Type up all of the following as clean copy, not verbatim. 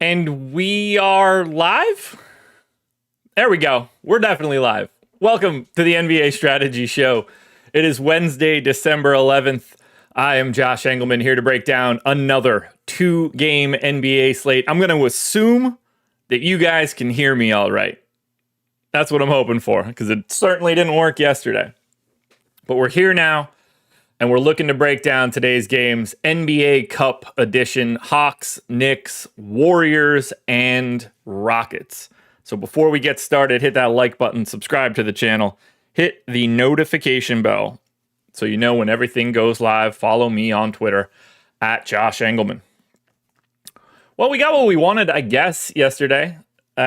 And we are live? There we go. We're definitely live. Welcome to the NBA Strategy Show. It is Wednesday, December 11th. I am Josh Engleman here to break down another two-game NBA slate. I'm going to assume that you guys can hear me all right. That's what I'm hoping for, because it certainly didn't work yesterday. But we're here now. And we're looking to break down today's games, NBA Cup edition, Hawks, Knicks, Warriors, and Rockets. So before we get started, hit that like button, subscribe to the channel, hit the notification bell so you know when everything goes live. Follow me on Twitter at Josh Engleman. Well, we got what we wanted, I guess, yesterday. We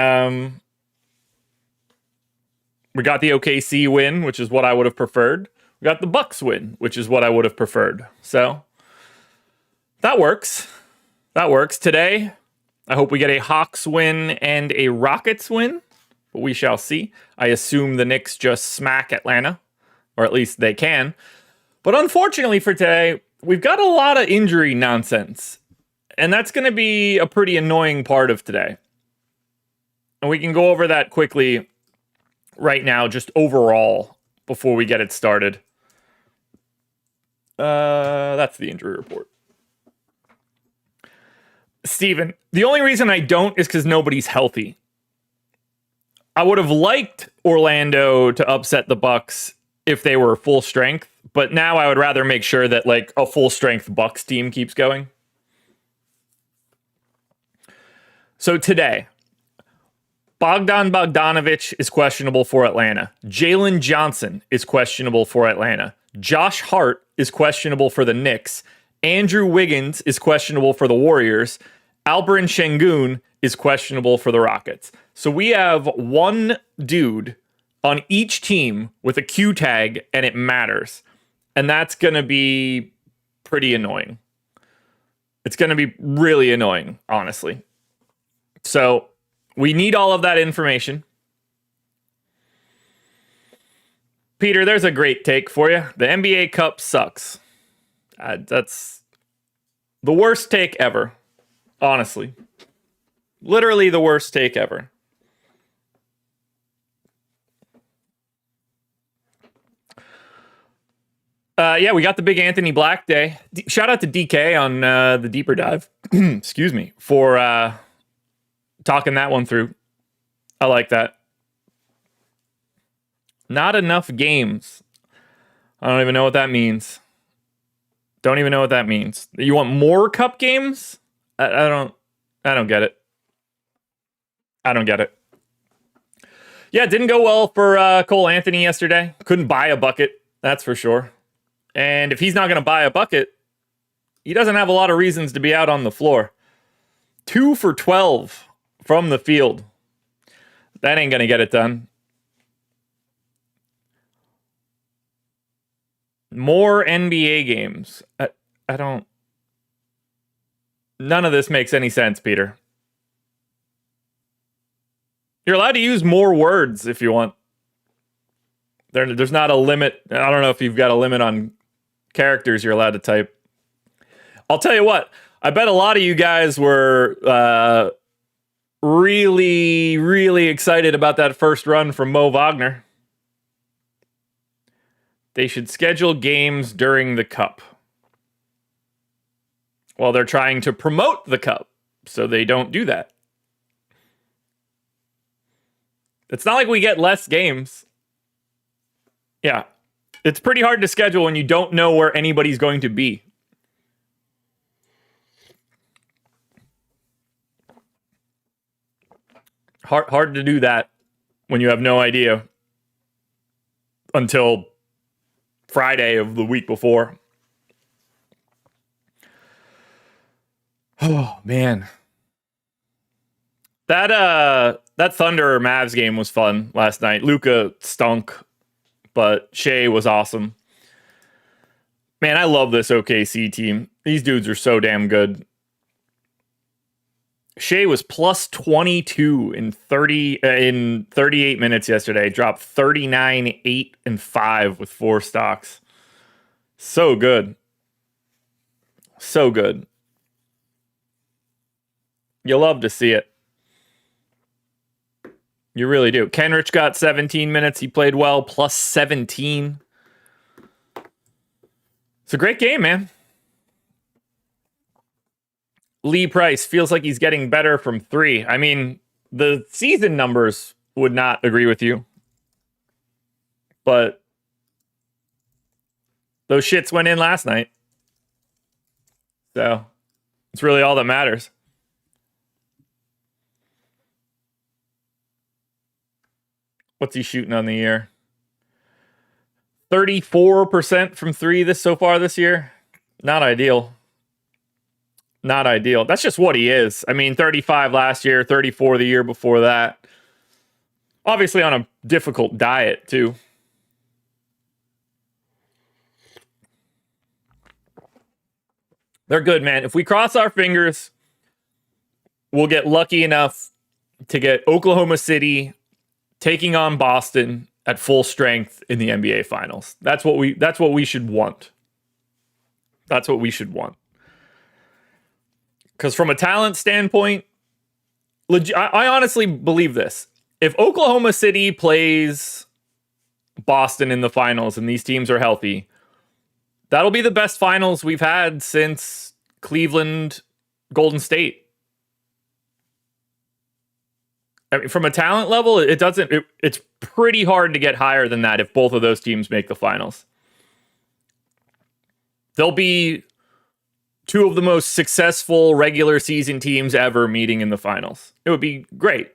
got the OKC win, which is what I would have preferred. We got the Bucks win, which is what I would have preferred. So that works. That works. Today, I hope we get a Hawks win and a Rockets win, but we shall see. I assume the Knicks just smack Atlanta, or at least they can. But unfortunately for today, we've got a lot of injury nonsense, and that's going to be a pretty annoying part of today. And we can go over that quickly right now, just overall, before we get it started. That's the injury report. Steven, the only reason I don't is because nobody's healthy. I would have liked Orlando to upset the Bucks if they were full strength, but now I would rather make sure that like a full strength Bucks team keeps going. So today, Bogdan Bogdanovic is questionable for Atlanta. Jalen Johnson is questionable for Atlanta. Josh Hart is questionable for the Knicks. Andrew Wiggins is questionable for the Warriors. Alperen Şengün is questionable for the Rockets. So we have one dude on each team with a Q tag, and it matters. And that's going to be pretty annoying. It's going to be really annoying, honestly. So we need all of that information. Peter, there's a great take for you. The NBA Cup sucks. That's the worst take ever. Honestly. Literally the worst take ever. Yeah, we got the big Anthony Black day. Shout out to DK on the deeper dive. Excuse me. For talking that one through. I like that. Not enough games. I don't even know what that means. Don't even know what that means. You want more cup games? I don't get it. I don't get it. Yeah, it didn't go well for Cole Anthony yesterday. Couldn't buy a bucket, that's for sure. And if he's not going to buy a bucket, he doesn't have a lot of reasons to be out on the floor. 2 for 12 from the field. That ain't going to get it done. More NBA games. I don't... None of this makes any sense, Peter. You're allowed to use more words if you want. There's not a limit. I don't know if you've got a limit on characters you're allowed to type. I'll tell you what. I bet a lot of you guys were really, really excited about that first run from Mo Wagner. They should schedule games during the Cup. Well, they're trying to promote the Cup, so they don't do that. It's not like we get less games. Yeah. It's pretty hard to schedule when you don't know where anybody's going to be. Hard to do that when you have no idea until Friday of the week before. Oh, man. That Thunder Mavs game was fun last night. Luka stunk, but Shea was awesome. Man, I love this OKC team. These dudes are so damn good. Shea was plus 22 in 38 minutes yesterday. Dropped 39, 8, and 5 with 4 stocks. So good. So good. You love to see it. You really do. Kenrich got 17 minutes. He played well, plus 17. It's a great game, man. Lee Price feels like he's getting better from 3. I mean, the season numbers would not agree with you, but those shits went in last night. So it's really all that matters. What's he shooting on the year? 34% from 3 so far this year. Not ideal. Not ideal. That's just what he is. I mean, 35 last year, 34 the year before that. Obviously on a difficult diet, too. They're good, man. If we cross our fingers, we'll get lucky enough to get Oklahoma City taking on Boston at full strength in the NBA Finals. That's what we should want. That's what we should want. Because from a talent standpoint, I honestly believe this. If Oklahoma City plays Boston in the finals and these teams are healthy, that'll be the best finals we've had since Cleveland, Golden State. I mean, from a talent level, it's pretty hard to get higher than that if both of those teams make the finals. They'll be two of the most successful regular season teams ever meeting in the finals. It would be great.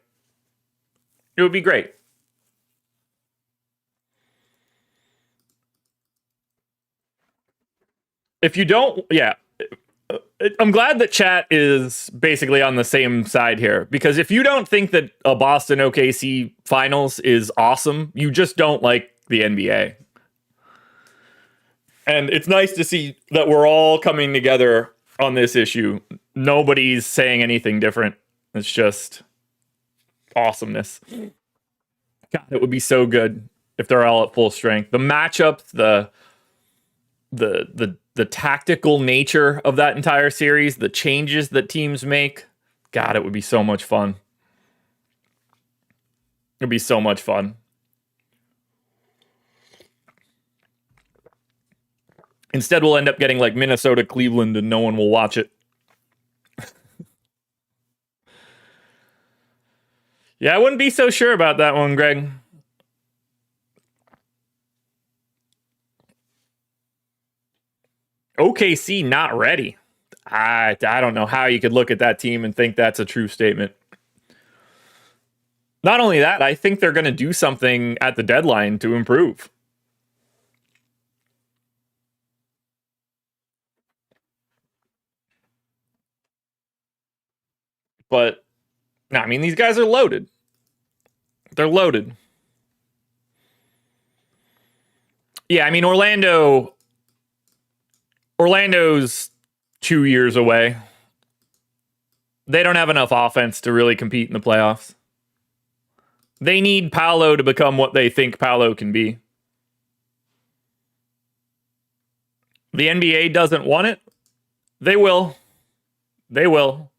It would be great. If you don't, yeah. I'm glad that chat is basically on the same side here, because if you don't think that a Boston OKC finals is awesome, you just don't like the NBA. And it's nice to see that we're all coming together on this issue. Nobody's saying anything different. It's just awesomeness. God, it would be so good if they're all at full strength. The matchups, the tactical nature of that entire series, the changes that teams make. God, it would be so much fun. It'd be so much fun. Instead, we'll end up getting like Minnesota, Cleveland, and no one will watch it. Yeah, I wouldn't be so sure about that one, Greg. OKC not ready. I don't know how you could look at that team and think that's a true statement. Not only that, I think they're going to do something at the deadline to improve. But, no, I mean, these guys are loaded. They're loaded. Yeah, I mean, Orlando's 2 years away. They don't have enough offense to really compete in the playoffs. They need Paolo to become what they think Paolo can be. The NBA doesn't want it. They will. They will.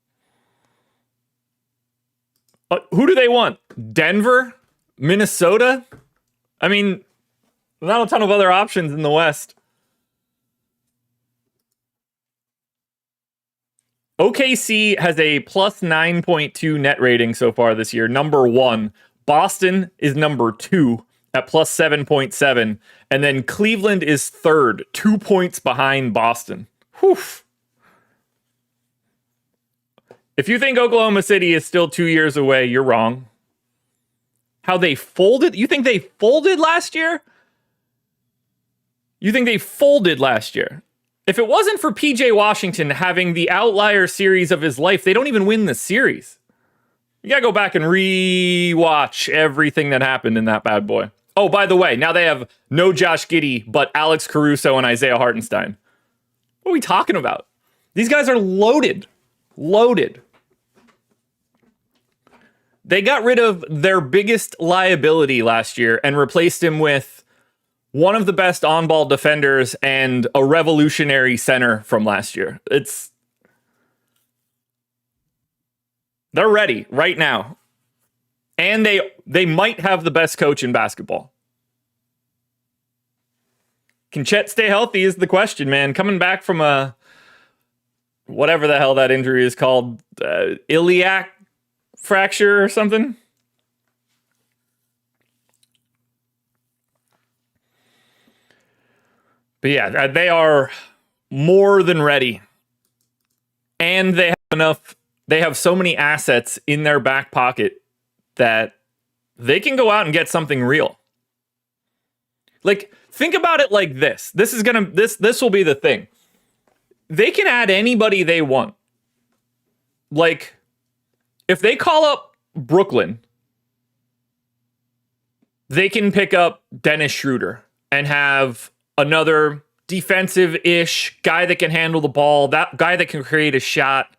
Who do they want? Denver? Minnesota? I mean, not a ton of other options in the West. OKC has a plus 9.2 net rating so far this year, number 1. Boston is number 2 at plus 7.7. And then Cleveland is 3rd, 2 points behind Boston. Whew. If you think Oklahoma City is still 2 years away, you're wrong. How they folded? You think they folded last year? You think they folded last year? If it wasn't for PJ Washington having the outlier series of his life, they don't even win the series. You gotta go back and re-watch everything that happened in that bad boy. Oh, by the way, now they have no Josh Giddey, but Alex Caruso and Isaiah Hartenstein. What are we talking about? These guys are loaded. Loaded. They got rid of their biggest liability last year and replaced him with one of the best on-ball defenders and a revolutionary center from last year. They're ready right now. And they might have the best coach in basketball. Can Chet stay healthy is the question, man. Coming back from a whatever the hell that injury is called, iliac fracture or something. But yeah, they are more than ready. And they have so many assets in their back pocket that they can go out and get something real. Like, think about it like this. This will be the thing. They can add anybody they want. Like, if they call up Brooklyn, they can pick up Dennis Schroeder and have another defensive-ish guy that can handle the ball, that guy that can create a shot.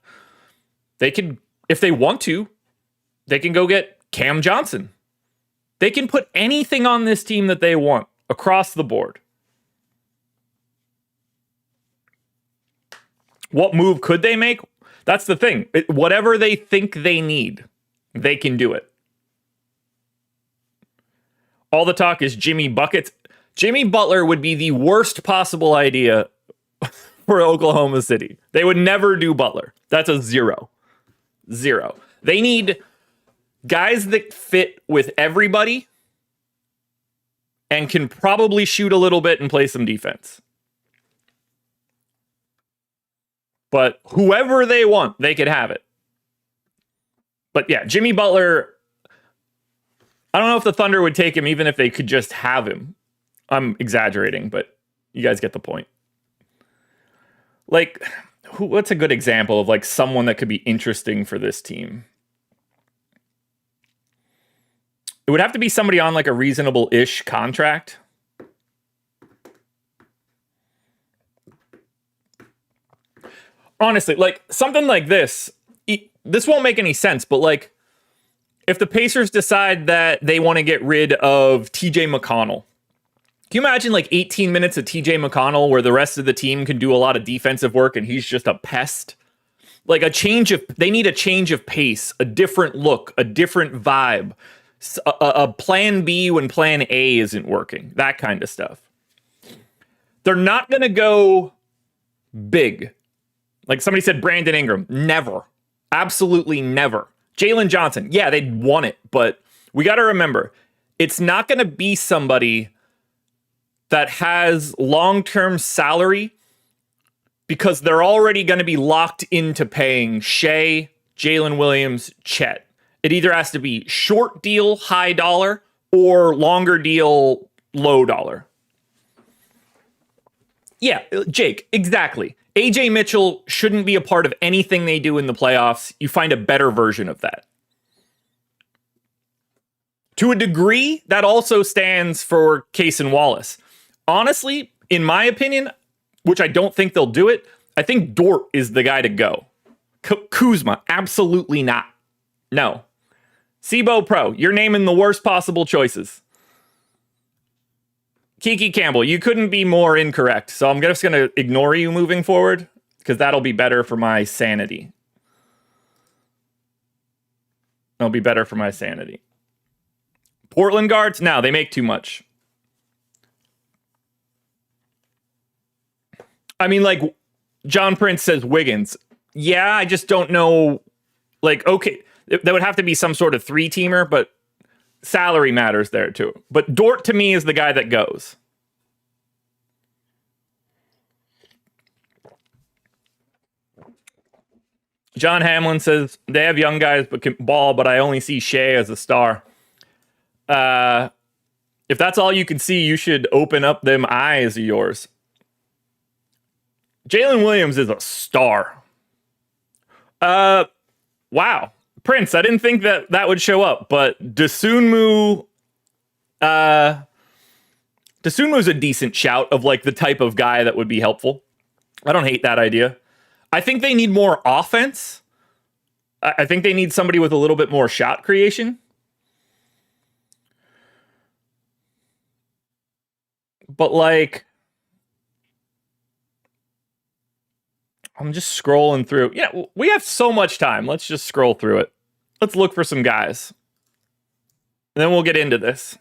They can, if they want to, they can go get Cam Johnson. They can put anything on this team that they want across the board. What move could they make? That's the thing. Whatever they think they need, they can do it. All the talk is Jimmy Buckets. Jimmy Butler would be the worst possible idea for Oklahoma City. They would never do Butler. That's a 0. They need guys that fit with everybody and can probably shoot a little bit and play some defense. But whoever they want, they could have it. But yeah, Jimmy Butler, I don't know if the Thunder would take him even if they could just have him. I'm exaggerating, but you guys get the point. Like, what's a good example of like someone that could be interesting for this team? It would have to be somebody on like a reasonable-ish contract. Honestly, like something like this, this won't make any sense, but like if the Pacers decide that they want to get rid of TJ McConnell, can you imagine like 18 minutes of TJ McConnell where the rest of the team can do a lot of defensive work and he's just a pest? Like they need a change of pace, a different look, a different vibe, a plan B when plan A isn't working, that kind of stuff. They're not going to go big. Like somebody said, Brandon Ingram, never. Absolutely never. Jalen Johnson, yeah, they'd want it, but we got to remember, it's not going to be somebody that has long-term salary because they're already going to be locked into paying Shea, Jalen Williams, Chet. It either has to be short deal, high dollar, or longer deal, low dollar. Yeah, Jake, exactly. AJ Mitchell shouldn't be a part of anything they do in the playoffs. You find a better version of that. To a degree, that also stands for Case and Wallace. Honestly, in my opinion, which I don't think they'll do it, I think Dort is the guy to go. Kuzma, absolutely not. No. Sibo Pro, you're naming the worst possible choices. Kiki Campbell, you couldn't be more incorrect, so I'm just going to ignore you moving forward, because that'll be better for my sanity. It'll be better for my sanity. Portland guards, no, they make too much. I mean, like, John Prince says Wiggins. Yeah, I just don't know. Like, okay, that would have to be some sort of 3-teamer, but salary matters there too. But Dort to me is the guy that goes. John Hamlin says they have young guys but can ball, but I only see Shea as a star. If that's all you can see, you should open up them eyes of yours. Jalen Williams is a star. Wow. Prince, I didn't think that would show up, but Dosunmu's a decent shout of like the type of guy that would be helpful. I don't hate that idea. I think they need more offense. I think they need somebody with a little bit more shot creation. But like, I'm just scrolling through. Yeah, we have so much time. Let's just scroll through it. Let's look for some guys. And then we'll get into this.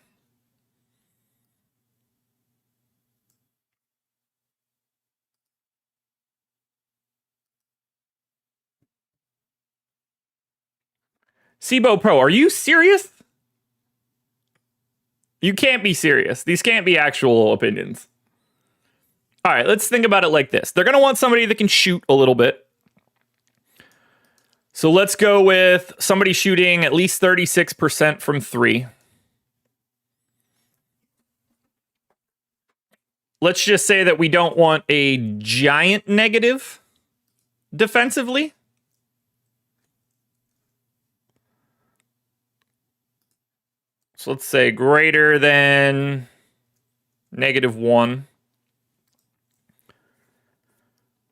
Sibo Pro, are you serious? You can't be serious. These can't be actual opinions. All right, let's think about it like this. They're going to want somebody that can shoot a little bit. So let's go with somebody shooting at least 36% from three. Let's just say that we don't want a giant negative defensively. So let's say greater than -1.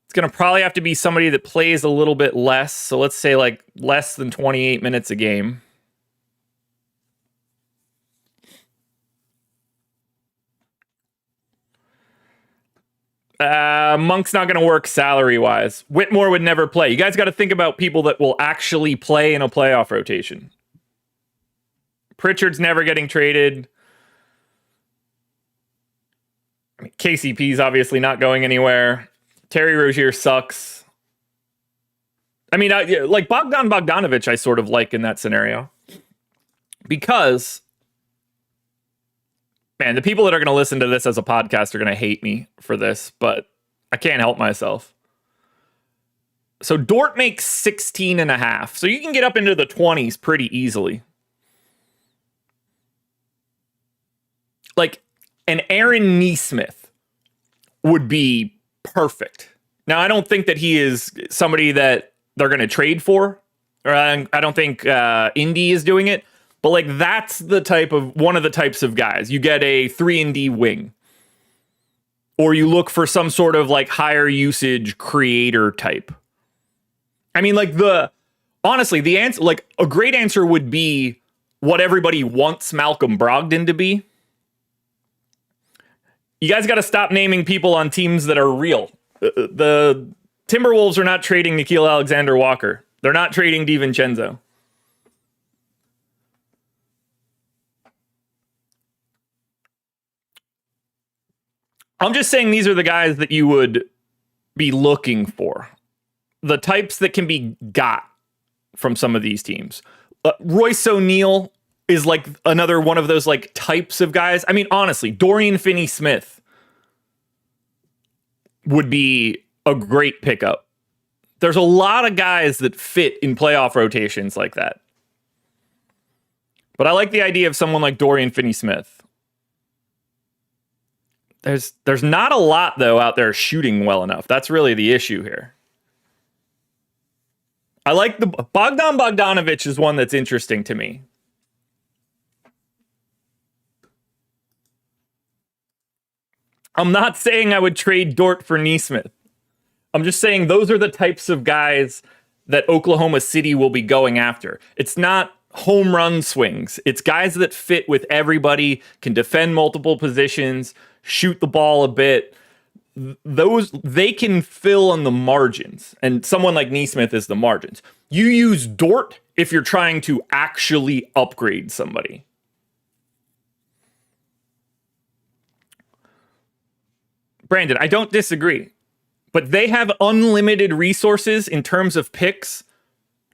It's going to probably have to be somebody that plays a little bit less. So let's say like less than 28 minutes a game. Monk's not going to work salary-wise. Whitmore would never play. You guys got to think about people that will actually play in a playoff rotation. Pritchard's never getting traded. I mean, KCP's obviously not going anywhere. Terry Rozier sucks. I mean, like Bogdan Bogdanovic, I sort of like in that scenario. Because, man, the people that are going to listen to this as a podcast are going to hate me for this, but I can't help myself. So Dort makes 16.5. So you can get up into the 20s pretty easily. Like, an Aaron Nesmith would be perfect. Now, I don't think that he is somebody that they're going to trade for. Or I don't think Indy is doing it. But, like, that's one of the types of guys. You get a 3-and-D wing. Or you look for some sort of, like, higher usage creator type. I mean, like, honestly, the answer, like, a great answer would be what everybody wants Malcolm Brogdon to be. You guys got to stop naming people on teams that are real. The Timberwolves are not trading Nickeil Alexander-Walker. They're not trading DiVincenzo. I'm just saying these are the guys that you would be looking for. The types that can be got from some of these teams. Royce O'Neal is like another one of those like types of guys. I mean, honestly, Dorian Finney-Smith would be a great pickup. There's a lot of guys that fit in playoff rotations like that. But I like the idea of someone like Dorian Finney-Smith. There's not a lot, though, out there shooting well enough. That's really the issue here. I like the Bogdan Bogdanovic is one that's interesting to me. I'm not saying I would trade Dort for Nesmith. I'm just saying those are the types of guys that Oklahoma City will be going after. It's not home run swings. It's guys that fit with everybody, can defend multiple positions, shoot the ball a bit. They can fill on the margins. And someone like Nesmith is the margins. You use Dort if you're trying to actually upgrade somebody. Brandon, I don't disagree, but they have unlimited resources in terms of picks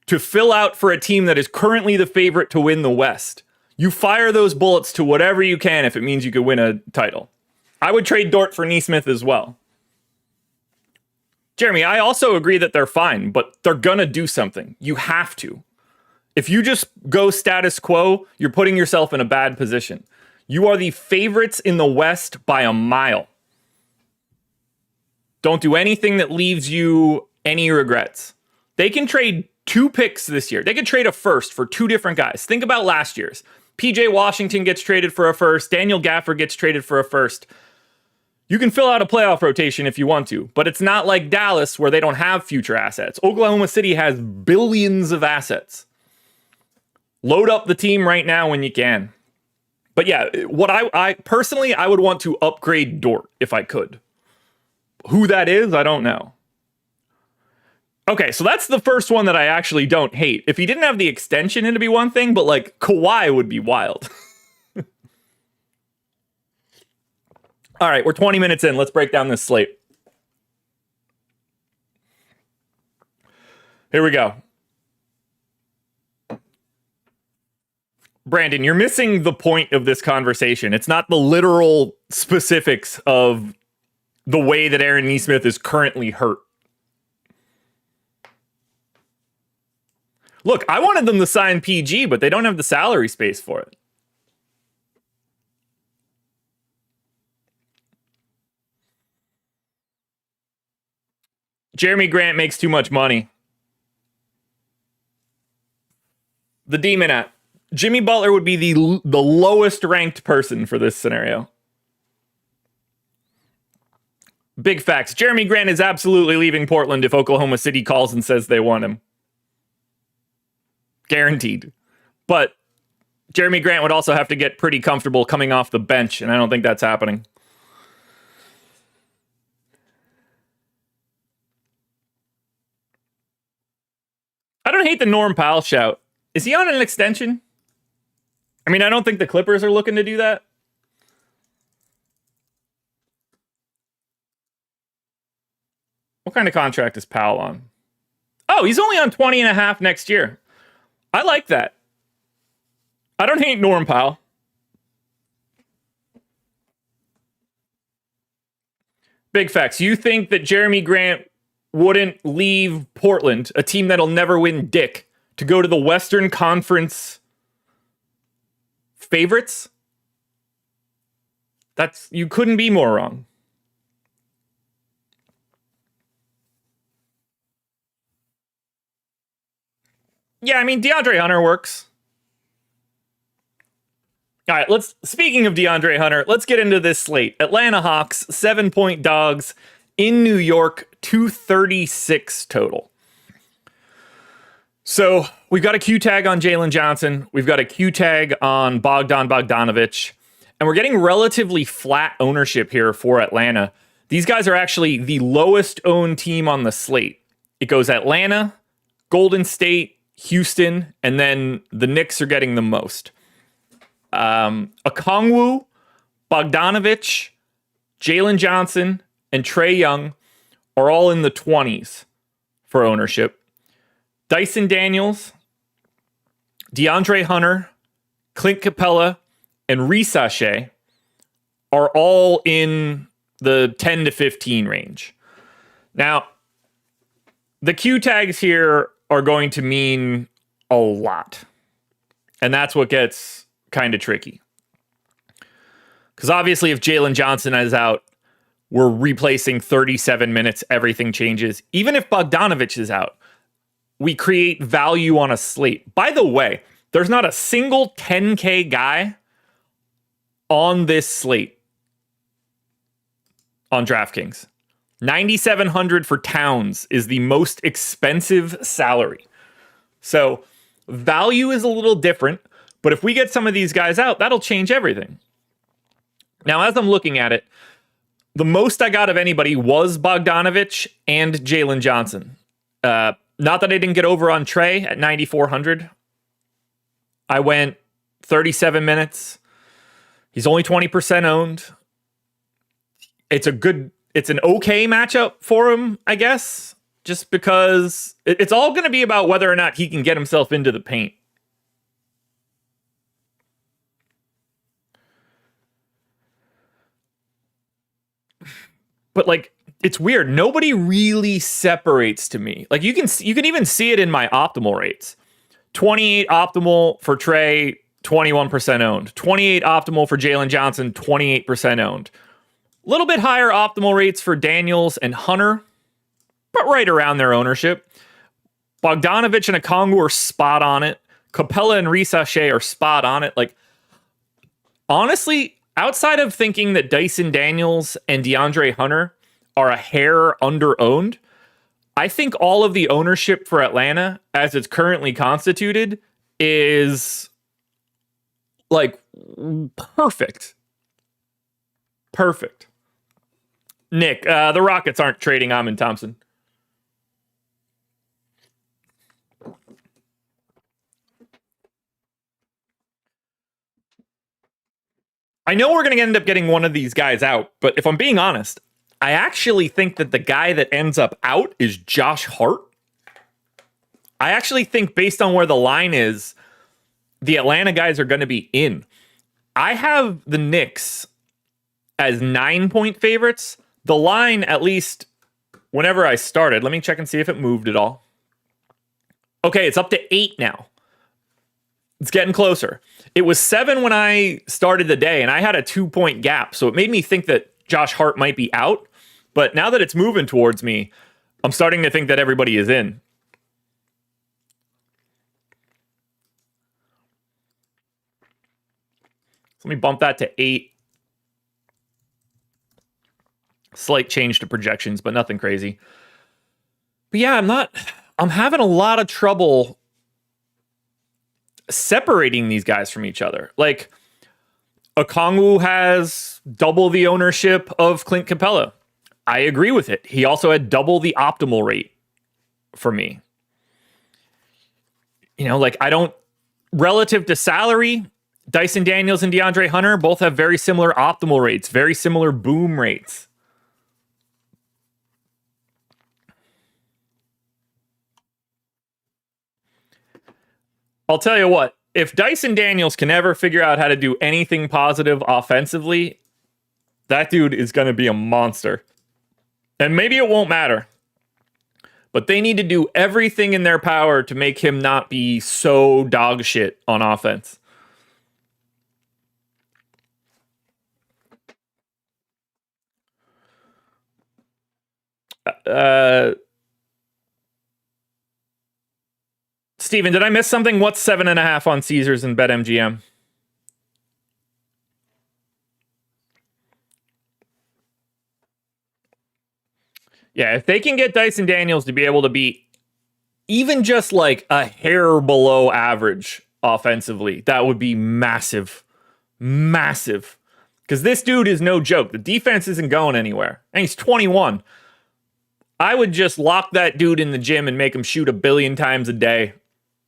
to fill out for a team that is currently the favorite to win the West. You fire those bullets to whatever you can if it means you could win a title. I would trade Dort for Nesmith as well. Jeremy, I also agree that they're fine, but they're gonna do something. You have to. If you just go status quo, you're putting yourself in a bad position. You are the favorites in the West by a mile. Don't do anything that leaves you any regrets. They can trade 2 picks this year. They could trade a first for 2 different guys. Think about last year's. PJ Washington gets traded for a first. Daniel Gafford gets traded for a first. You can fill out a playoff rotation if you want to, but it's not like Dallas where they don't have future assets. Oklahoma City has billions of assets. Load up the team right now when you can. But yeah, what I personally, I would want to upgrade Dort if I could. Who that is, I don't know. Okay, so that's the first one that I actually don't hate. If he didn't have the extension, it'd be one thing, but like Kawhi would be wild. All right, we're 20 minutes in. Let's break down this slate. Here we go. Brandon, you're missing the point of this conversation. It's not the literal specifics of the way that Aaron Nesmith is currently hurt. Look, I wanted them to sign PG, but they don't have the salary space for it. Jeremy Grant makes too much money. The Demon app. Jimmy Butler would be the lowest ranked person for this scenario. Big facts. Jeremy Grant is absolutely leaving Portland if Oklahoma City calls and says they want him. Guaranteed. But Jeremy Grant would also have to get pretty comfortable coming off the bench, and I don't think that's happening. I don't hate the Norm Powell shout. Is he on an extension? I mean, I don't think the Clippers are looking to do that. What kind of contract is Powell on? Oh, he's only on 20 and a half next year. I like that. I don't hate Norm Powell. Big facts. You think that Jeremy Grant wouldn't leave Portland, a team that'll never win dick, to go to the Western Conference favorites? You couldn't be more wrong. Yeah, I mean, DeAndre Hunter works. All right, speaking of DeAndre Hunter, let's get into this slate. Atlanta Hawks, 7-point dogs in New York, 236 total. So we've got a Q tag on Jalen Johnson. We've got a Q tag on Bogdan Bogdanovic. And we're getting relatively flat ownership here for Atlanta. These guys are actually the lowest owned team on the slate. It goes Atlanta, Golden State, Houston, and then the Knicks are getting the most. Okongwu, Bogdanovic, Jalen Johnson, and Trae Young are all in the 20s for ownership. Dyson Daniels, DeAndre Hunter, Clint Capella, and Risache are all in the 10 to 15 range. Now, the Q tags here are going to mean a lot. And that's what gets kind of tricky. Because obviously if Jalen Johnson is out, we're replacing 37 minutes, everything changes. Even if Bogdanovic is out, we create value on a slate. By the way, there's not a single 10K guy on this slate on DraftKings. 9,700 for Towns is the most expensive salary. So value is a little different, but if we get some of these guys out, that'll change everything. Now, as I'm looking at it, the most I got of anybody was Bogdanovic and Jalen Johnson. Not that I didn't get over on Trae at 9,400. I went 37 minutes. He's only 20% owned. It's an okay matchup for him, I guess, just because it's all going to be about whether or not he can get himself into the paint. But like, it's weird. Nobody really separates to me. Like you can even see it in my optimal rates. 28 optimal for Trae, 21% owned. 28 optimal for Jalen Johnson, 28% owned. A little bit higher optimal rates for Daniels and Hunter, but right around their ownership. Bogdanovic and Okongwu are spot on it. Capella and Risache are spot on it. Like, honestly, outside of thinking that Dyson Daniels and DeAndre Hunter are a hair under-owned, I think all of the ownership for Atlanta, as it's currently constituted, is like perfect. Perfect. Nick, the Rockets aren't trading Amin Thompson. I know we're going to end up getting one of these guys out, but if I'm being honest, I actually think that the guy that ends up out is Josh Hart. I actually think based on where the line is, the Atlanta guys are going to be in. I have the Knicks as 9-point favorites. The line, at least whenever I started, let me check and see if it moved at all. Okay, it's up to 8 now. It's getting closer. It was 7 when I started the day, and I had a 2-point gap, so it made me think that Josh Hart might be out. But now that it's moving towards me, I'm starting to think that everybody is in. So let me bump that to 8. Slight change to projections, but nothing crazy. But yeah, I'm having a lot of trouble separating these guys from each other. Like, Okongwu has double the ownership of Clint Capella. I agree with it. He also had double the optimal rate for me. Relative to salary, Dyson Daniels and DeAndre Hunter both have very similar optimal rates, very similar boom rates. I'll tell you what, if Dyson Daniels can ever figure out how to do anything positive offensively, that dude is going to be a monster. And maybe it won't matter, but they need to do everything in their power to make him not be so dog shit on offense. Steven, did I miss something? What's 7.5 on Caesars and BetMGM? Yeah, if they can get Dyson Daniels to be able to be even just like a hair below average offensively, that would be massive. Massive. Because this dude is no joke. The defense isn't going anywhere. And he's 21. I would just lock that dude in the gym and make him shoot 1 billion times a day.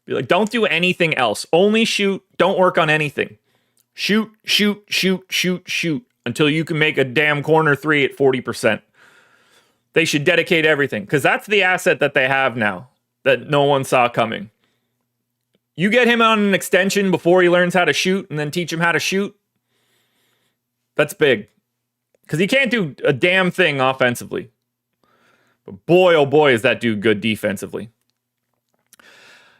Be like, don't do anything else. Only shoot. Don't work on anything. Shoot, shoot, shoot, shoot, shoot until you can make a damn corner 3 at 40%. They should dedicate everything because that's the asset that they have now that no one saw coming. You get him on an extension before he learns how to shoot and then teach him how to shoot. That's big because he can't do a damn thing offensively. But boy, oh boy, is that dude good defensively.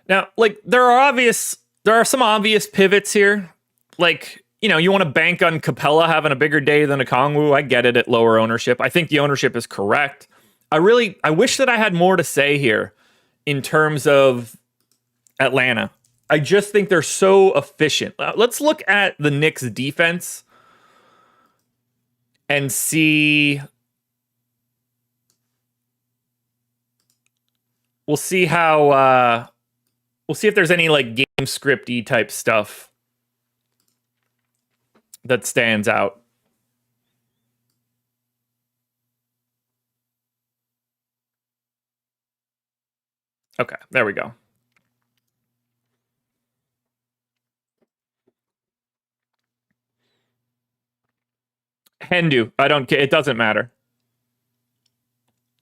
Now, like, there are some obvious pivots here. Like, you want to bank on Capella having a bigger day than Okongwu. I get it at lower ownership. I think the ownership is correct. I wish that I had more to say here in terms of Atlanta. I just think they're so efficient. Let's look at the Knicks defense and see. We'll see how. We'll see if there's any like game scripty type stuff that stands out. Okay, there we go. Hendu, I don't care. It doesn't matter.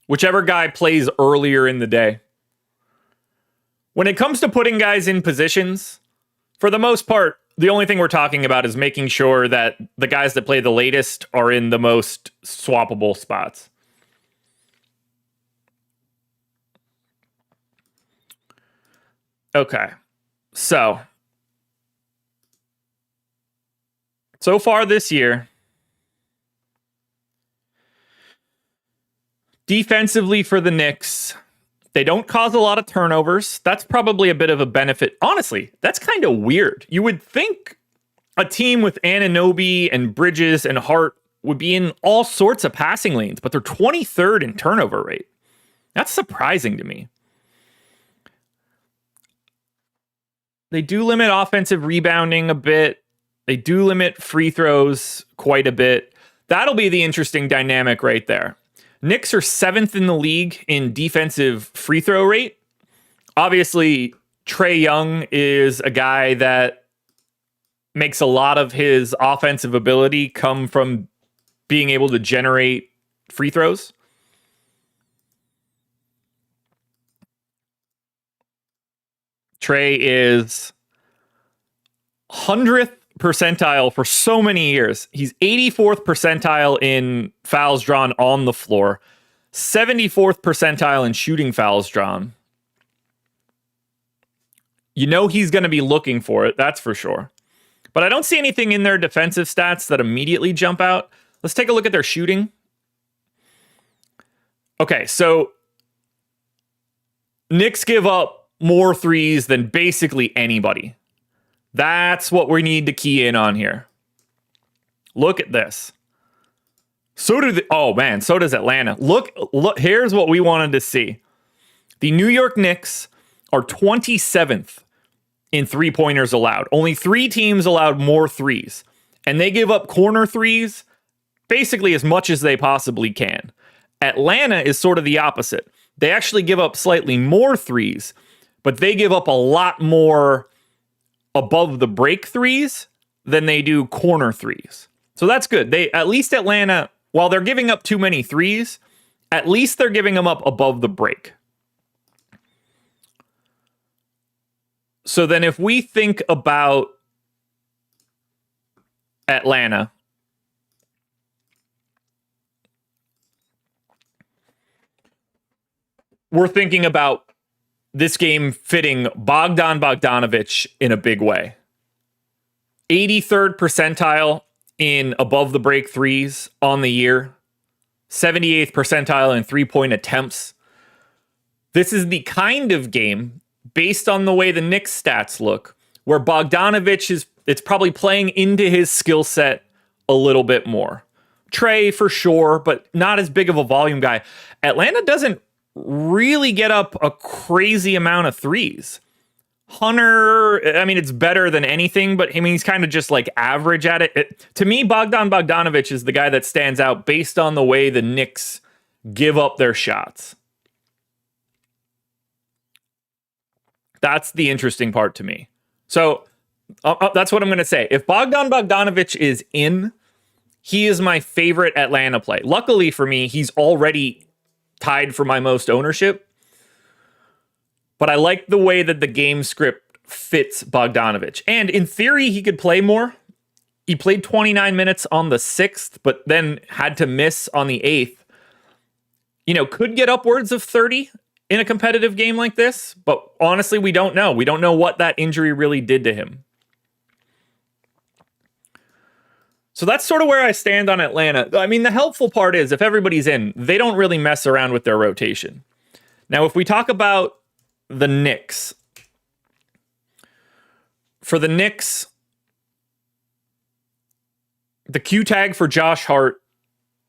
Whichever guy plays earlier in the day. When it comes to putting guys in positions, for the most part, the only thing we're talking about is making sure that the guys that play the latest are in the most swappable spots. Okay. So far this year, defensively for the Knicks, they don't cause a lot of turnovers. That's probably a bit of a benefit. Honestly, that's kind of weird. You would think a team with Anunoby and Bridges and Hart would be in all sorts of passing lanes, but they're 23rd in turnover rate. That's surprising to me. They do limit offensive rebounding a bit. They do limit free throws quite a bit. That'll be the interesting dynamic right there. Knicks are 7th in the league in defensive free throw rate. Obviously, Trae Young is a guy that makes a lot of his offensive ability come from being able to generate free throws. Trae is 100th percentile for so many years. He's 84th percentile in fouls drawn on the floor, 74th percentile in shooting fouls drawn. You know he's going to be looking for it, that's for sure. But I don't see anything in their defensive stats that immediately jump out. Let's take a look at their shooting. Okay, so Knicks give up more threes than basically anybody. That's what we need to key in on here. Look at this. So does Atlanta. Look, here's what we wanted to see. The New York Knicks are 27th in three-pointers allowed. Only 3 teams allowed more threes. And they give up corner threes basically as much as they possibly can. Atlanta is sort of the opposite. They actually give up slightly more threes, but they give up a lot more above the break threes than they do corner threes. So that's good. At least Atlanta, while they're giving up too many threes, at least they're giving them up above the break. So then if we think about Atlanta, we're thinking about this game fitting Bogdan Bogdanović in a big way. 83rd percentile in above the break threes on the year. 78th percentile in three-point attempts. This is the kind of game, based on the way the Knicks stats look, where Bogdanović it's probably playing into his skill set a little bit more. Trae for sure, but not as big of a volume guy. Atlanta doesn't really get up a crazy amount of threes. Hunter, I mean, it's better than anything, but I mean, he's kind of just like average at it. To me, Bogdan Bogdanović is the guy that stands out based on the way the Knicks give up their shots. That's the interesting part to me. So that's what I'm going to say. If Bogdan Bogdanović is in, he is my favorite Atlanta play. Luckily for me, he's already tied for my most ownership. But I like the way that the game script fits Bogdanović. And in theory, he could play more. He played 29 minutes on the 6th, but then had to miss on the 8th. You know, could get upwards of 30 in a competitive game like this. But honestly, we don't know. We don't know what that injury really did to him. So that's sort of where I stand on Atlanta. I mean, the helpful part is if everybody's in, they don't really mess around with their rotation. Now, if we talk about the Knicks, for the Knicks, the Q tag for Josh Hart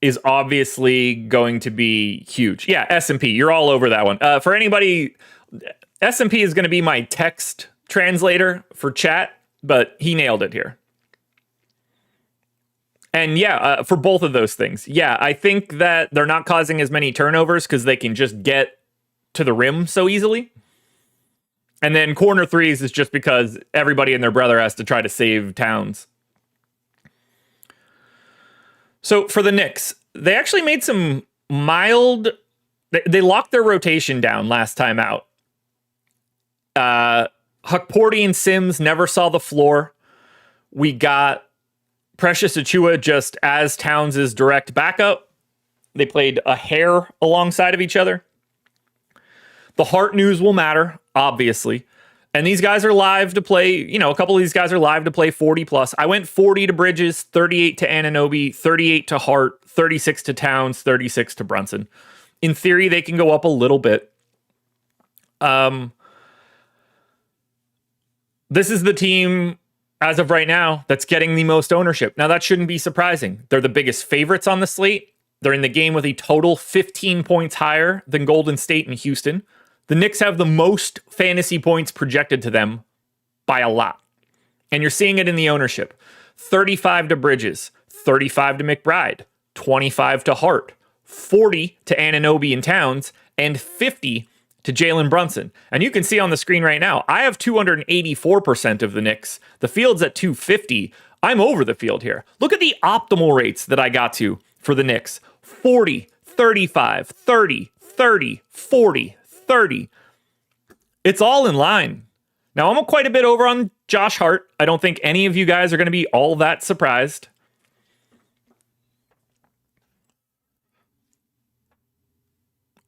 is obviously going to be huge. Yeah, S&P, you're all over that one. For anybody, S&P is going to be my text translator for chat, but he nailed it here. And yeah, for both of those things. Yeah, I think that they're not causing as many turnovers because they can just get to the rim so easily. And then corner threes is just because everybody and their brother has to try to save Towns. So for the Knicks, they actually made some mild... They locked their rotation down last time out. Hukporty and Sims never saw the floor. We got Precious Achiuwa just as Towns' direct backup. They played a hair alongside of each other. The Hart news will matter, obviously. And these guys are live to play, you know, a couple of these guys are live to play 40 plus. I went 40 to Bridges, 38 to Anunoby, 38 to Hart, 36 to Towns, 36 to Brunson. In theory, they can go up a little bit. This is the team, as of right now, that's getting the most ownership. Now, that shouldn't be surprising. They're the biggest favorites on the slate. They're in the game with a total 15 points higher than Golden State and Houston. The Knicks have the most fantasy points projected to them by a lot. And you're seeing it in the ownership. 35 to Bridges, 35 to McBride, 25 to Hart, 40 to Anunoby and Towns, and 50 to Jalen Brunson. And you can see on the screen right now, I have 284% of the Knicks. The field's at 250. I'm over the field here. Look at the optimal rates that I got to for the Knicks. 40, 35, 30, 30, 40, 30. It's all in line. Now, I'm quite a bit over on Josh Hart. I don't think any of you guys are going to be all that surprised.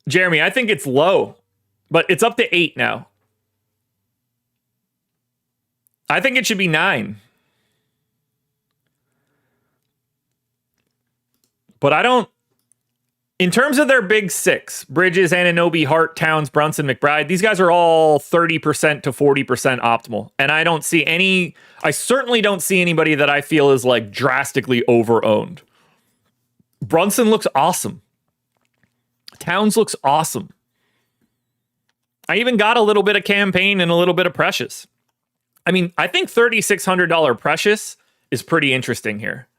Jeremy, I think it's low, but it's up to 8 now. I think it should be 9. But I don't... In terms of their big 6, Bridges, Anunoby, Hart, Towns, Brunson, McBride, these guys are all 30% to 40% optimal. And I don't see any... I certainly don't see anybody that I feel is like drastically over-owned. Brunson looks awesome. Towns looks awesome. I even got a little bit of Campaign and a little bit of Precious. I mean, I think $3,600 Precious is pretty interesting here.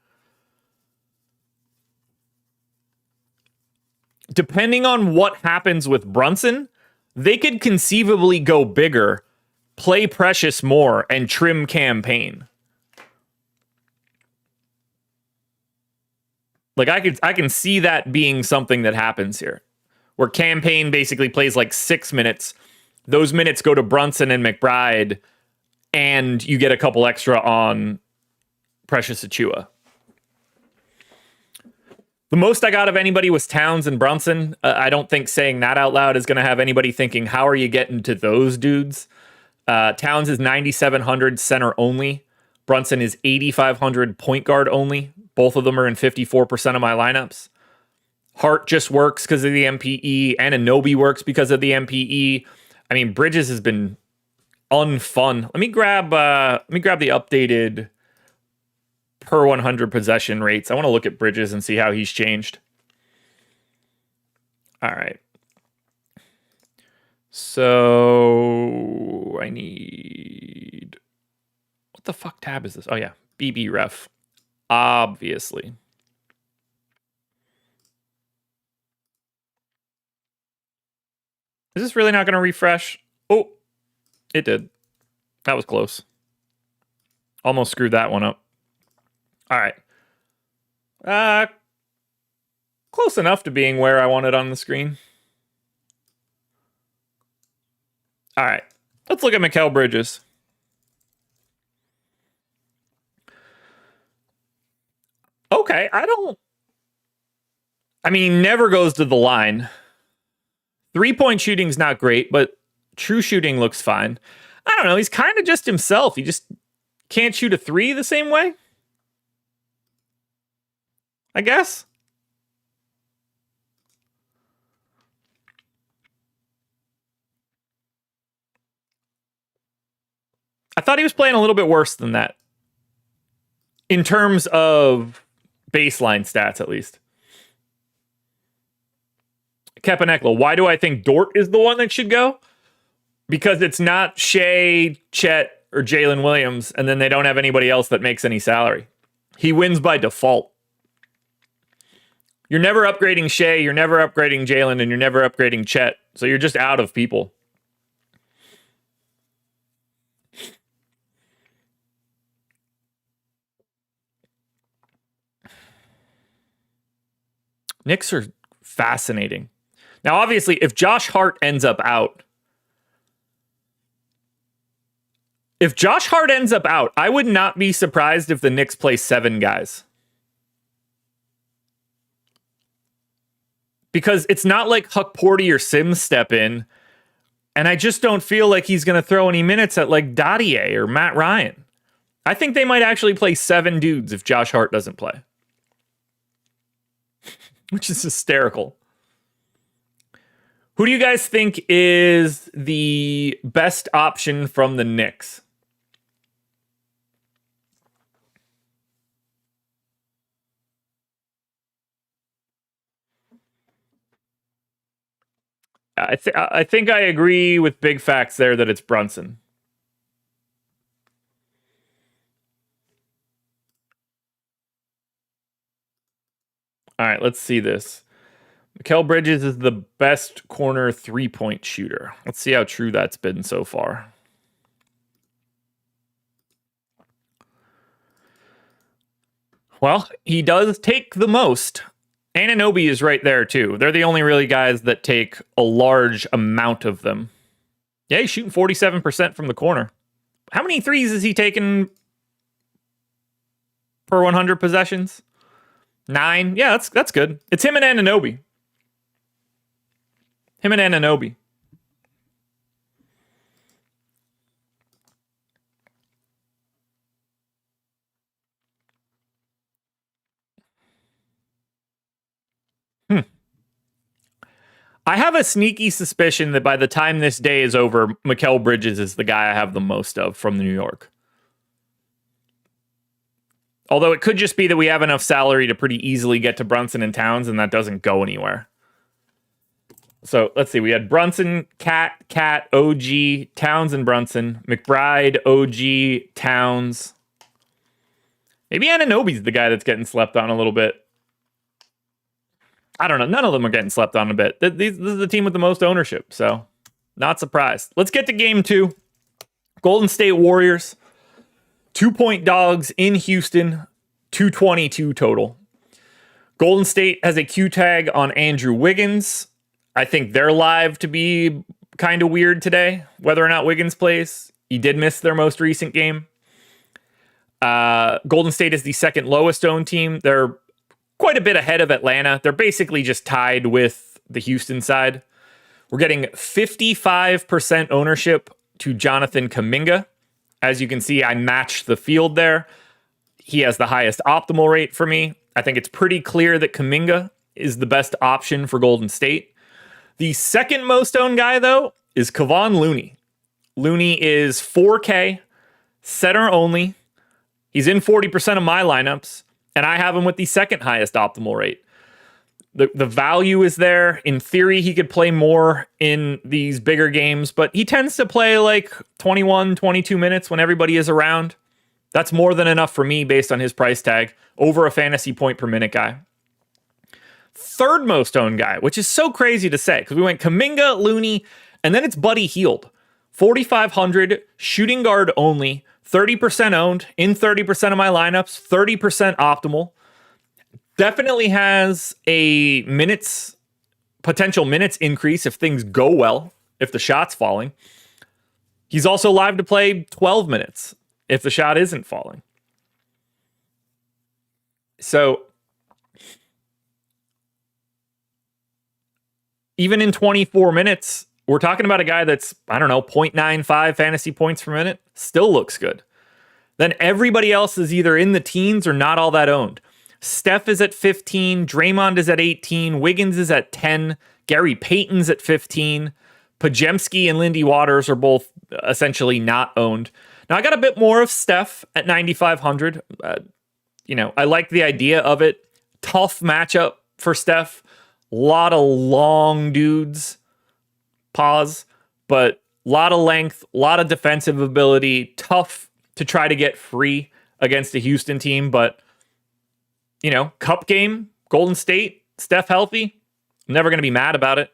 Depending on what happens with Brunson, they could conceivably go bigger, play Precious more, and trim Campaign. Like I can see that being something that happens here, where Campaign basically plays like 6 minutes. Those minutes go to Brunson and McBride, and you get a couple extra on Precious Achiuwa. The most I got of anybody was Towns and Brunson. I don't think saying that out loud is going to have anybody thinking, how are you getting to those dudes? Towns is 9,700 center only. Brunson is 8,500 point guard only. Both of them are in 54% of my lineups. Hart just works because of the MPE. Anunoby works because of the MPE. I mean, Bridges has been unfun. Let me grab the updated per 100 possession rates. I want to look at Bridges and see how he's changed. All right. So I need... What the fuck tab is this? Oh, yeah. BB ref. Obviously. Is this really not going to refresh? Oh, it did. That was close. Almost screwed that one up. All right. Close enough to being where I want it on the screen. All right. Let's look at Mikal Bridges. Okay, I mean, never goes to the line. 3-point shooting's not great, but true shooting looks fine. I don't know. He's kind of just himself. He just can't shoot a 3 the same way, I guess. I thought he was playing a little bit worse than that. In terms of baseline stats, at least. Kepanekla, why do I think Dort is the one that should go? Because it's not Shea, Chet, or Jalen Williams, and then they don't have anybody else that makes any salary. He wins by default. You're never upgrading Shea, you're never upgrading Jalen, and you're never upgrading Chet. So you're just out of people. Knicks are fascinating. Now, obviously, if Josh Hart ends up out, I would not be surprised if the Knicks play 7 guys. Because it's not like Huck Porty or Sims step in, and I just don't feel like he's going to throw any minutes at like Dadier or Matt Ryan. I think they might actually play 7 dudes if Josh Hart doesn't play. Which is hysterical. Who do you guys think is the best option from the Knicks? I think I agree with Big Facts there that it's Brunson. All right, let's see this. Mikal Bridges is the best corner 3-point shooter. Let's see how true that's been so far. Well, he does take the most. Anunoby is right there too. They're the only really guys that take a large amount of them. Yeah, he's shooting 47% from the corner. How many threes is he taking per 100 possessions? 9. Yeah, that's good. It's him and Anunoby. Him and Anunoby. I have a sneaky suspicion that by the time this day is over, Mikal Bridges is the guy I have the most of from New York. Although it could just be that we have enough salary to pretty easily get to Brunson and Towns, and that doesn't go anywhere. So let's see. We had Brunson, Cat, OG, Towns and Brunson, McBride, OG, Towns. Maybe Anunoby's the guy that's getting slept on a little bit. I don't know. None of them are getting slept on a bit. This is the team with the most ownership, so not surprised. Let's get to game 2. Golden State Warriors. 2-point dogs in Houston. 222 total. Golden State has a Q tag on Andrew Wiggins. I think they're live to be kind of weird today, whether or not Wiggins plays. He did miss their most recent game. Golden State is the second lowest owned team. They're quite a bit ahead of Atlanta. They're basically just tied with the Houston side. We're getting 55% ownership to Jonathan Kuminga. As you can see, I matched the field there. He has the highest optimal rate for me. I think it's pretty clear that Kuminga is the best option for Golden State. The second most owned guy, though, is Kevon Looney. Looney is 4K, center only. He's in 40% of my lineups, and I have him with the second highest optimal rate. The value is there. In theory, he could play more in these bigger games, but he tends to play like 21, 22 minutes when everybody is around. That's more than enough for me based on his price tag, over a fantasy point per minute guy. Third most owned guy, which is so crazy to say, because we went Kuminga, Looney, and then it's Buddy Hield. 4,500, shooting guard only, 30% owned, in 30% of my lineups, 30% optimal. Definitely has a potential minutes increase if things go well, if the shot's falling. He's also live to play 12 minutes if the shot isn't falling. So even in 24 minutes, we're talking about a guy that's, 0.95 fantasy points per minute. Still looks good. Then everybody else is either in the teens or not all that owned. Steph is at 15. Draymond is at 18. Wiggins is at 10. Gary Payton's at 15. Podziemski and Lindy Waters are both essentially not owned. Now, I got a bit more of Steph at 9,500. I like the idea of it. Tough matchup for Steph. A lot of long dudes. Pause. But a lot of length, a lot of defensive ability. Tough to try to get free against a Houston team. But, cup game, Golden State, Steph healthy. I'm never going to be mad about it.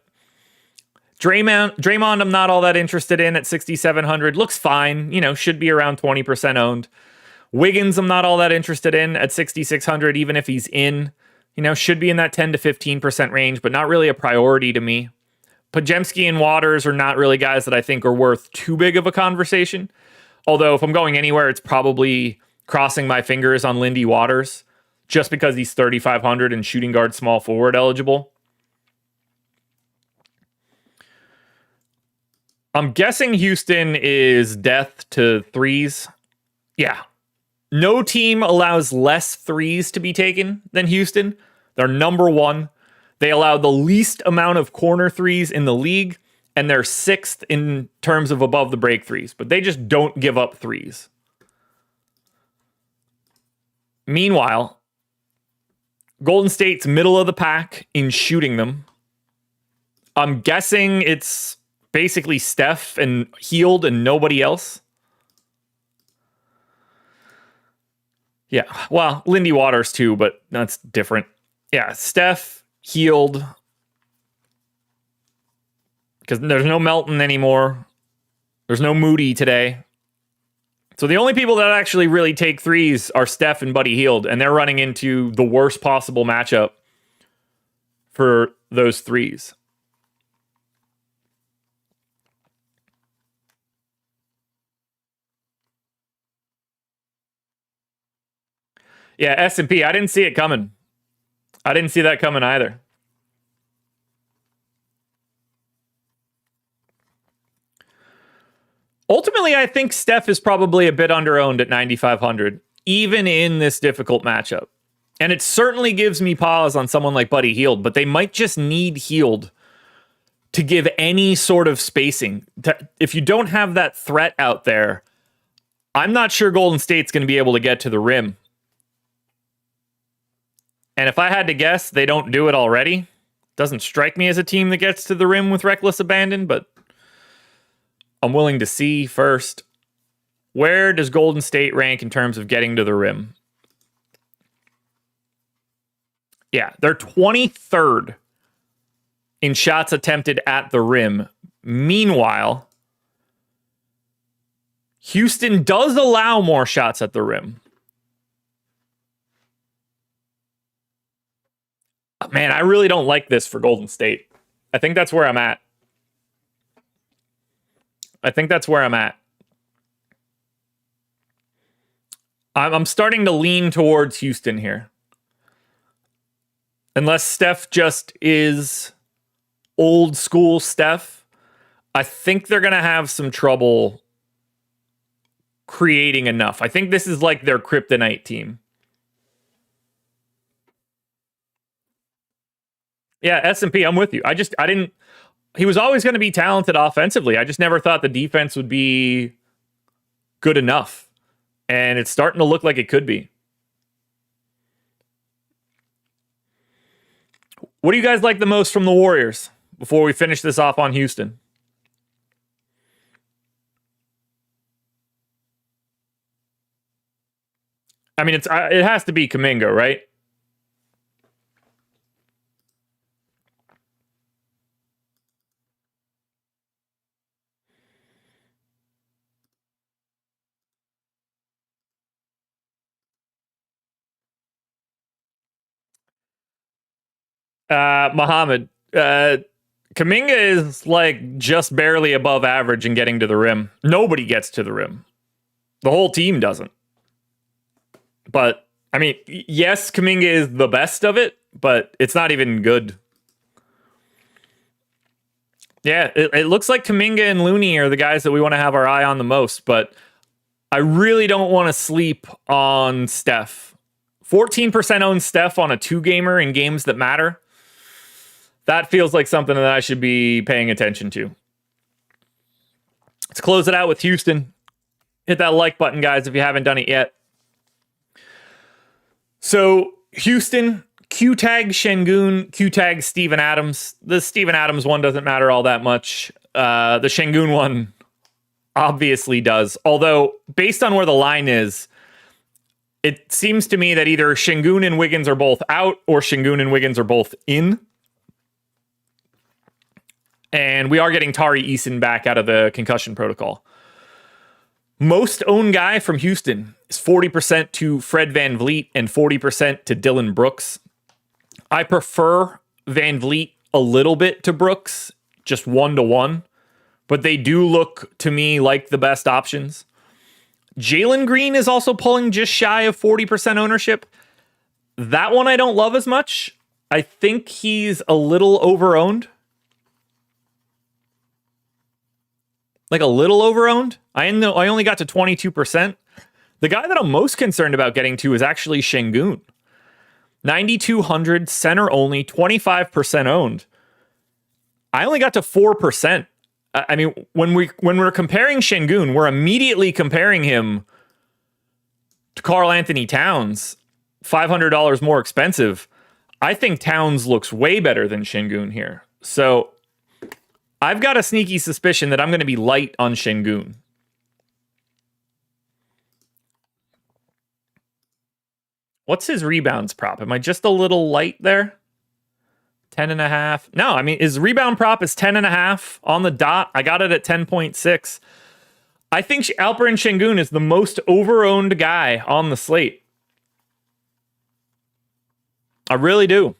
Draymond, I'm not all that interested in at 6,700. Looks fine. Should be around 20% owned. Wiggins, I'm not all that interested in at 6,600, even if he's in. Should be in that 10 to 15% range, but not really a priority to me. Podziemski and Waters are not really guys that I think are worth too big of a conversation. Although if I'm going anywhere, it's probably crossing my fingers on Lindy Waters, just because he's 3,500 and shooting guard small forward eligible. I'm guessing Houston is death to threes. Yeah. No team allows less threes to be taken than Houston. They're number one. They allow the least amount of corner threes in the league, and they're sixth in terms of above the break threes, but they just don't give up threes. Meanwhile, Golden State's middle of the pack in shooting them. I'm guessing it's basically Steph and Hield and nobody else. Yeah, well, Lindy Waters too, but that's different. Yeah, Steph, Hield, because there's no Melton anymore. There's no Moody today. So the only people that actually really take threes are Steph and Buddy Hield, and they're running into the worst possible matchup for those threes. Yeah, S&P, I didn't see it coming. I didn't see that coming either. Ultimately, I think Steph is probably a bit underowned at 9,500, even in this difficult matchup. And it certainly gives me pause on someone like Buddy Hield, but they might just need Hield to give any sort of spacing. If you don't have that threat out there, I'm not sure Golden State's going to be able to get to the rim. And if I had to guess, they don't do it already. Doesn't strike me as a team that gets to the rim with reckless abandon, but I'm willing to see first. Where does Golden State rank in terms of getting to the rim? Yeah, they're 23rd in shots attempted at the rim. Meanwhile, Houston does allow more shots at the rim. Man, I really don't like this for Golden State. I think that's where I'm at. I'm starting to lean towards Houston here. Unless Steph just is old school Steph, I think they're going to have some trouble creating enough. I think this is like their kryptonite team. Yeah, S&P, I'm with you. He was always going to be talented offensively. I just never thought the defense would be good enough. And it's starting to look like it could be. What do you guys like the most from the Warriors before we finish this off on Houston? I mean, it has to be Kuminga, right? Muhammad. Kuminga is like just barely above average in getting to the rim. Nobody gets to the rim. The whole team doesn't. But, I mean, yes, Kuminga is the best of it, but it's not even good. Yeah, it looks like Kuminga and Looney are the guys that we want to have our eye on the most, but I really don't want to sleep on Steph. 14% own Steph on a two-gamer in games that matter. That feels like something that I should be paying attention to. Let's close it out with Houston. Hit that like button, guys, if you haven't done it yet. So, Houston, Q-tag Şengün, Q-tag Steven Adams. The Steven Adams one doesn't matter all that much. The Şengün one obviously does. Although, based on where the line is, it seems to me that either Şengün and Wiggins are both out or Şengün and Wiggins are both in. And we are getting Tari Eason back out of the concussion protocol. Most owned guy from Houston is 40% to Fred VanVleet and 40% to Dylan Brooks. I prefer VanVleet a little bit to Brooks, just 1-to-1, but they do look to me like the best options. Jalen Green is also pulling just shy of 40% ownership. That one I don't love as much. I think he's a little overowned. Like a little overowned. I only got to 22%. The guy that I'm most concerned about getting to is actually Şengün. 9,200, center only, 25% owned. I only got to 4%. I mean, when we're comparing Şengün, we're immediately comparing him to Karl Anthony Towns, $500 more expensive. I think Towns looks way better than Şengün here. So I've got a sneaky suspicion that I'm going to be light on Şengün. What's his rebounds prop? Am I just a little light there? 10.5. No, I mean, his rebound prop is 10.5 on the dot. I got it at 10.6. I think Alperen Şengün is the most over-owned guy on the slate. I really do.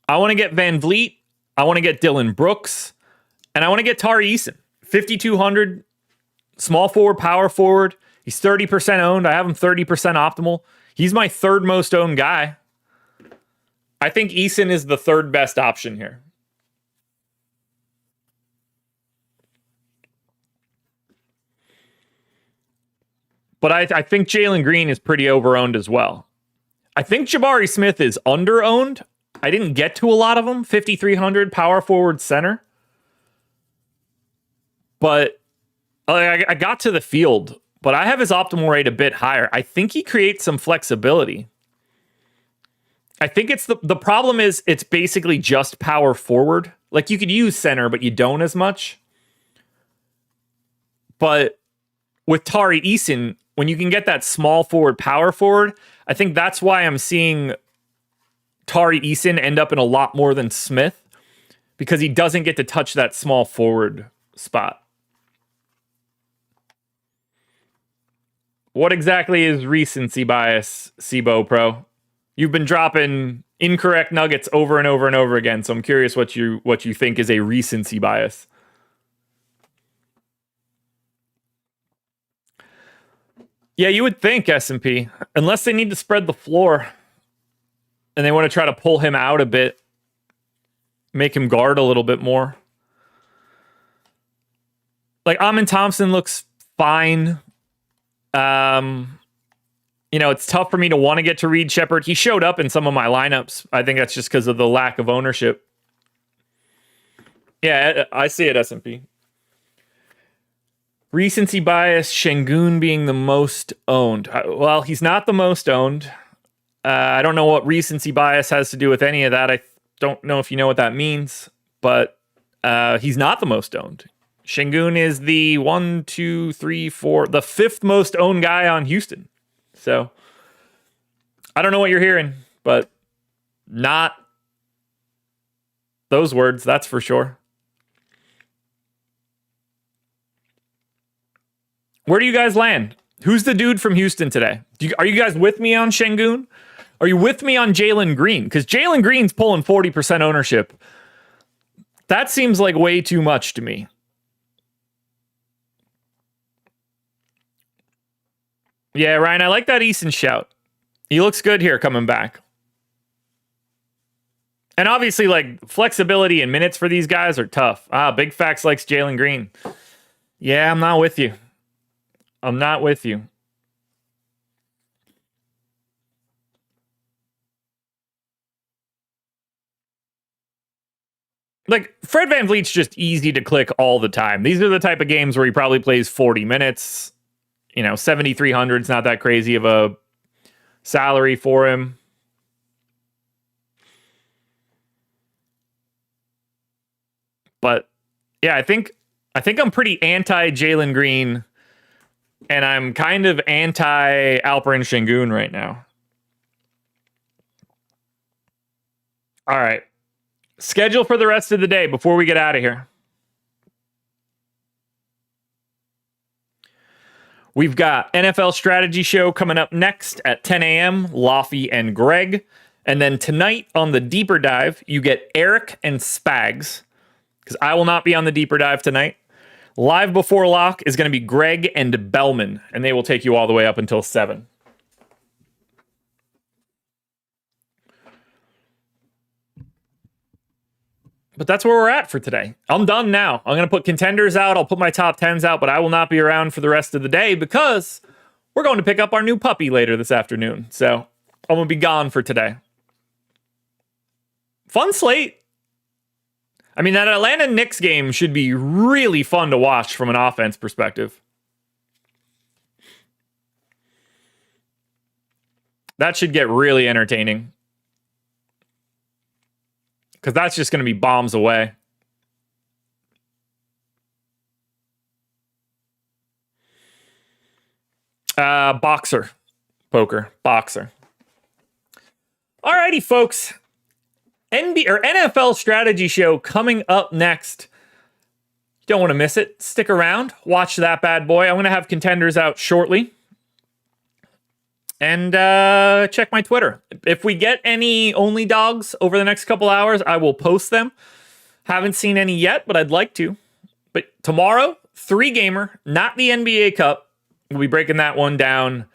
I want to get Van Vliet. I want to get Dylan Brooks. And I want to get Tari Eason. 5,200, small forward, power forward. He's 30% owned. I have him 30% optimal. He's my third most owned guy. I think Eason is the third best option here. But I think Jalen Green is pretty over-owned as well. I think Jabari Smith is under-owned. I didn't get to a lot of them. 5,300 power forward center. But I got to the field. But I have his optimal rate a bit higher. I think he creates some flexibility. I think it's the problem is it's basically just power forward. Like you could use center, but you don't as much. But with Tari Eason, when you can get that small forward, power forward, I think that's why I'm seeing Tari Eason end up in a lot more than Smith, because he doesn't get to touch that small forward spot. What exactly is recency bias, Sibo Pro? You've been dropping incorrect nuggets over and over and over again, so I'm curious what you think is a recency bias. Yeah, you would think S&P, unless they need to spread the floor and they want to try to pull him out a bit, make him guard a little bit more. Like Amin Thompson looks fine. It's tough for me to want to get to Reed Shepherd. He showed up in some of my lineups. I think that's just because of the lack of ownership. Yeah, I see it, S&P. Recency bias, Şengün being the most owned. Well, he's not the most owned. I don't know what recency bias has to do with any of that. I don't know if you know what that means, but he's not the most owned. Şengün is the the fifth most owned guy on Houston. So I don't know what you're hearing, but not those words, that's for sure. Where do you guys land? Who's the dude from Houston today? Are you guys with me on Şengün? Are you with me on Jalen Green? Because Jalen Green's pulling 40% ownership. That seems like way too much to me. Yeah, Ryan, I like that Eason shout. He looks good here coming back. And obviously, like, flexibility and minutes for these guys are tough. Big Facts likes Jalen Green. Yeah, I'm not with you. I'm not with you. Like, Fred VanVleet's just easy to click all the time. These are the type of games where he probably plays 40 minutes. 7,300 is not that crazy of a salary for him. But yeah, I think I'm pretty anti Jalen Green, and I'm kind of anti Alperen Şengün right now. All right. Schedule for the rest of the day before we get out of here. We've got NFL Strategy Show coming up next at 10 a.m. Laffy and Greg. And then tonight on the Deeper Dive, you get Eric and Spags, because I will not be on the Deeper Dive tonight. Live before lock is going to be Greg and Bellman, and they will take you all the way up until 7. But that's where we're at for today. I'm done now. I'm going to put contenders out. I'll put my top 10s out, but I will not be around for the rest of the day because we're going to pick up our new puppy later this afternoon. So I'm going to be gone for today. Fun slate. I mean, that Atlanta Knicks game should be really fun to watch from an offense perspective. That should get really entertaining, because that's just going to be bombs away. Boxer. Poker. Boxer. Alrighty, folks. NBA or NFL strategy show coming up next. You don't want to miss it. Stick around. Watch that bad boy. I'm going to have contenders out shortly. And check my Twitter. If we get any only dogs over the next couple hours, I will post them. Haven't seen any yet, but I'd like to. But tomorrow, 3-gamer, not the NBA Cup. We'll be breaking that one down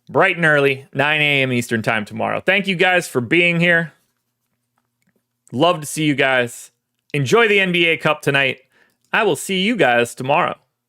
bright and early, 9 a.m. Eastern time tomorrow. Thank you guys for being here. Love to see you guys. Enjoy the NBA Cup tonight. I will see you guys tomorrow.